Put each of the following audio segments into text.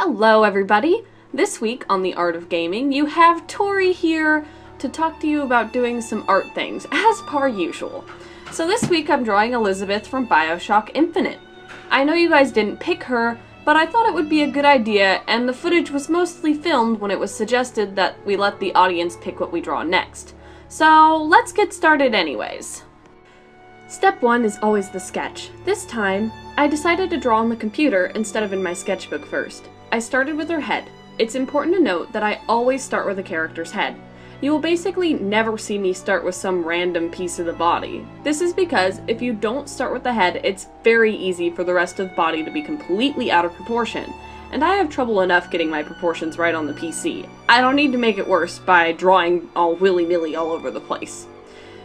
Hello everybody! This week on The Art of Gaming, you have Tori here to talk to you about doing some art things, as per usual. So this week I'm drawing Elizabeth from BioShock Infinite. I know you guys didn't pick her, but I thought it would be a good idea, and the footage was mostly filmed when it was suggested that we let the audience pick what we draw next. So let's get started anyways. Step 1 is always the sketch. This time, I decided to draw on the computer instead of in my sketchbook first. I started with her head. It's important to note that I always start with a character's head. You will basically never see me start with some random piece of the body. This is because if you don't start with the head, it's very easy for the rest of the body to be completely out of proportion. And I have trouble enough getting my proportions right on the PC. I don't need to make it worse by drawing all willy-nilly all over the place.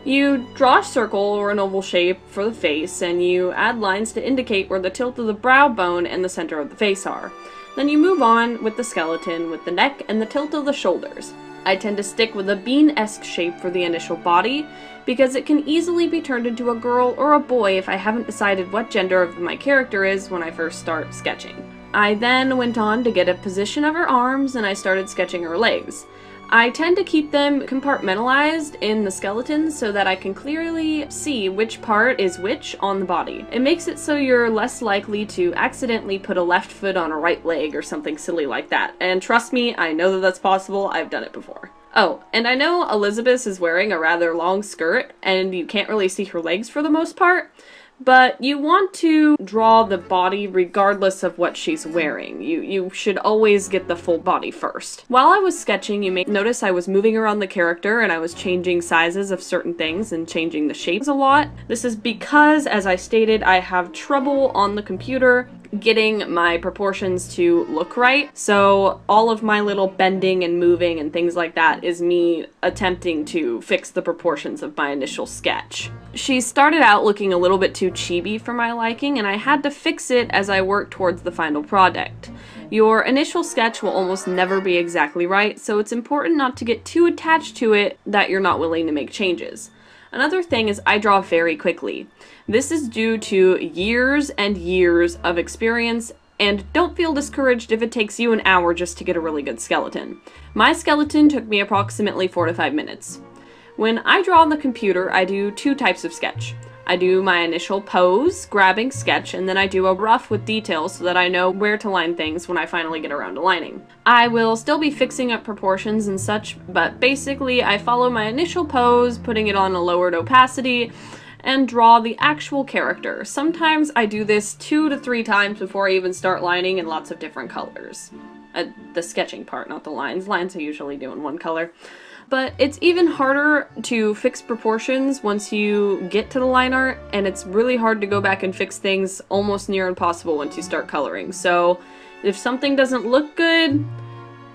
You draw a circle or an oval shape for the face, and you add lines to indicate where the tilt of the brow bone and the center of the face are. Then you move on with the skeleton, with the neck and the tilt of the shoulders. I tend to stick with a bean-esque shape for the initial body, because it can easily be turned into a girl or a boy if I haven't decided what gender of my character is when I first start sketching. I then went on to get a position of her arms, and I started sketching her legs. I tend to keep them compartmentalized in the skeleton so that I can clearly see which part is which on the body. It makes it so you're less likely to accidentally put a left foot on a right leg or something silly like that. And trust me, I know that that's possible, I've done it before. Oh, and I know Elizabeth is wearing a rather long skirt and you can't really see her legs for the most part, but you want to draw the body regardless of what she's wearing. You should always get the full body first. While I was sketching, you may notice I was moving around the character and I was changing sizes of certain things and changing the shapes a lot. This is because, as I stated, I have trouble on the computer getting my proportions to look right. So all of my little bending and moving and things like that is me attempting to fix the proportions of my initial sketch. She started out looking a little bit too chibi for my liking, and I had to fix it as I worked towards the final product. Your initial sketch will almost never be exactly right, so it's important not to get too attached to it that you're not willing to make changes. Another thing is I draw very quickly. This is due to years and years of experience, and don't feel discouraged if it takes you an hour just to get a really good skeleton. My skeleton took me approximately 4 to 5 minutes. When I draw on the computer, I do 2 types of sketch. I do my initial pose, grabbing sketch, and then I do a rough with details so that I know where to line things when I finally get around to lining. I will still be fixing up proportions and such, but basically I follow my initial pose, putting it on a lowered opacity, and draw the actual character. Sometimes I do this 2 to 3 times before I even start lining in lots of different colors. The sketching part, not the lines. Lines I usually do in one color. But it's even harder to fix proportions once you get to the line art, and it's really hard to go back and fix things, almost near impossible once you start coloring. So if something doesn't look good,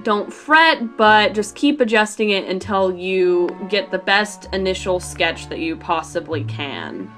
don't fret, but just keep adjusting it until you get the best initial sketch that you possibly can.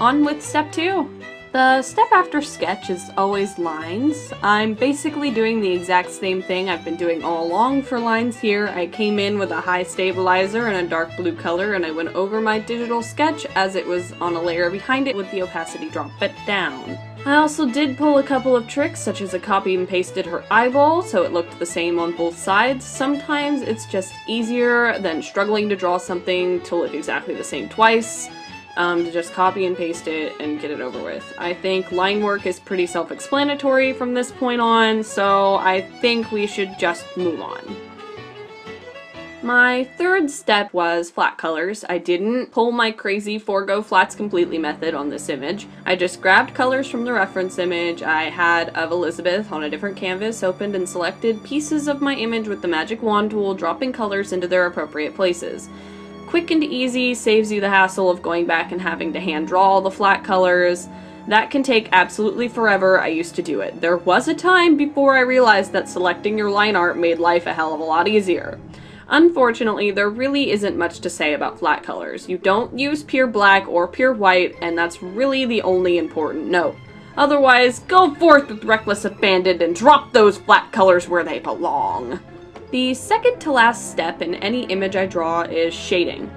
on with step 2. The step after sketch is always lines. I'm basically doing the exact same thing I've been doing all along for lines here. I came in with a high stabilizer and a dark blue color, and I went over my digital sketch as it was on a layer behind it with the opacity drop it down. I also did pull a couple of tricks, such as I copied and pasted her eyeball so it looked the same on both sides. Sometimes it's just easier than struggling to draw something to look exactly the same twice. To just copy and paste it and get it over with. I think line work is pretty self-explanatory from this point on, so I think we should just move on. My third step was flat colors. I didn't pull my crazy forego flats completely method on this image. I just grabbed colors from the reference image I had of Elizabeth on a different canvas, opened and selected pieces of my image with the magic wand tool, dropping colors into their appropriate places. Quick and easy, saves you the hassle of going back and having to hand draw all the flat colors. That can take absolutely forever. I used to do it. There was a time before I realized that selecting your line art made life a hell of a lot easier. Unfortunately, there really isn't much to say about flat colors. You don't use pure black or pure white, and that's really the only important note. Otherwise, go forth with reckless abandon and drop those flat colors where they belong. The second to last step in any image I draw is shading.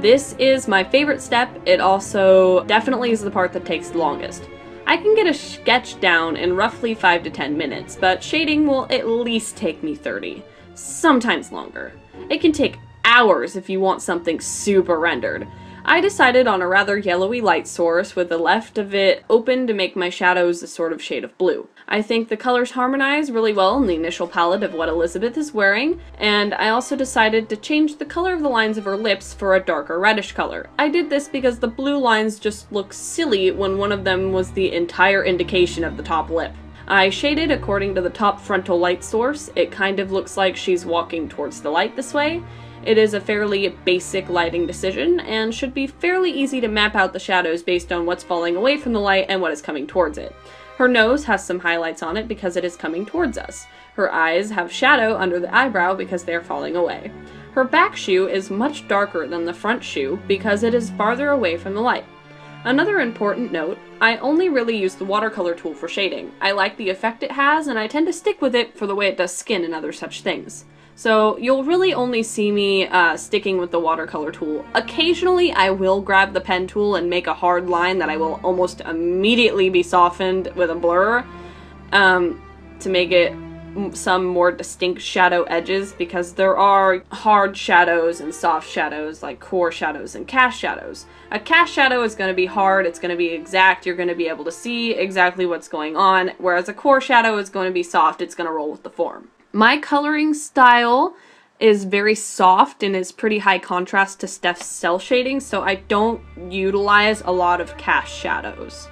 This is my favorite step. It also definitely is the part that takes the longest. I can get a sketch down in roughly 5 to 10 minutes, but shading will at least take me 30, sometimes longer. It can take hours if you want something super rendered. I decided on a rather yellowy light source with the left of it open to make my shadows a sort of shade of blue. I think the colors harmonize really well in the initial palette of what Elizabeth is wearing, and I also decided to change the color of the lines of her lips for a darker reddish color. I did this because the blue lines just look silly when one of them was the entire indication of the top lip. I shaded according to the top frontal light source. It kind of looks like she's walking towards the light this way. It is a fairly basic lighting decision and should be fairly easy to map out the shadows based on what's falling away from the light and what is coming towards it. Her nose has some highlights on it because it is coming towards us. Her eyes have shadow under the eyebrow because they are falling away. Her back shoe is much darker than the front shoe because it is farther away from the light. Another important note, I only really use the watercolor tool for shading. I like the effect it has, and I tend to stick with it for the way it does skin and other such things. So you'll really only see me sticking with the watercolor tool. Occasionally I will grab the pen tool and make a hard line that I will almost immediately be softened with a blur to make it some more distinct shadow edges, because there are hard shadows and soft shadows, like core shadows and cast shadows. A cast shadow is going to be hard, it's going to be exact, you're going to be able to see exactly what's going on, whereas a core shadow is going to be soft, it's going to roll with the form. My coloring style is very soft and is pretty high contrast to Steph's cell shading, so I don't utilize a lot of cast shadows.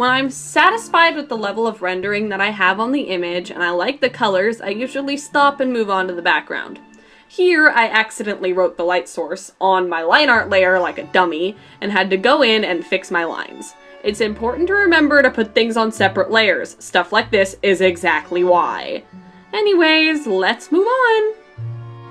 When I'm satisfied with the level of rendering that I have on the image and I like the colors, I usually stop and move on to the background. Here, I accidentally wrote the light source on my line art layer like a dummy and had to go in and fix my lines. It's important to remember to put things on separate layers. Stuff like this is exactly why. Anyways, let's move on.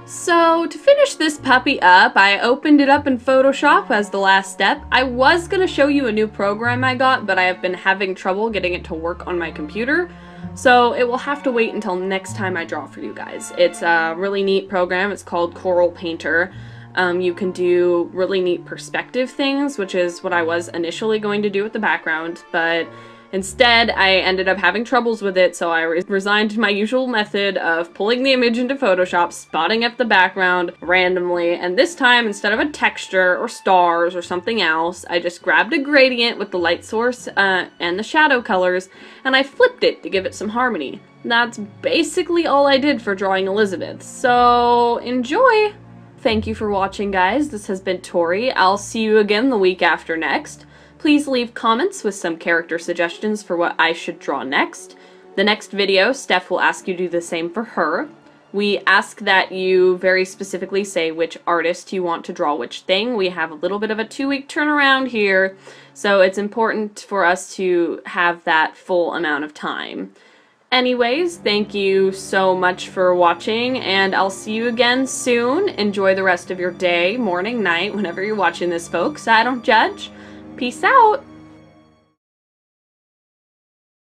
So, to finish this puppy up, I opened it up in Photoshop as the last step. I was going to show you a new program I got, but I have been having trouble getting it to work on my computer, so it will have to wait until next time I draw for you guys. It's a really neat program. It's called Coral Painter. You can do really neat perspective things, which is what I was initially going to do with the background, but instead, I ended up having troubles with it, so I resigned to my usual method of pulling the image into Photoshop, spotting up the background randomly, and this time, instead of a texture or stars or something else, I just grabbed a gradient with the light source and the shadow colors, and I flipped it to give it some harmony. That's basically all I did for drawing Elizabeth, so enjoy! Thank you for watching, guys. This has been Tori. I'll see you again the week after next. Please leave comments with some character suggestions for what I should draw next. The next video, Steph will ask you to do the same for her. We ask that you very specifically say which artist you want to draw which thing. We have a little bit of a 2-week turnaround here, so it's important for us to have that full amount of time. Anyways, thank you so much for watching, and I'll see you again soon. Enjoy the rest of your day, morning, night, whenever you're watching this, folks. I don't judge. Peace out!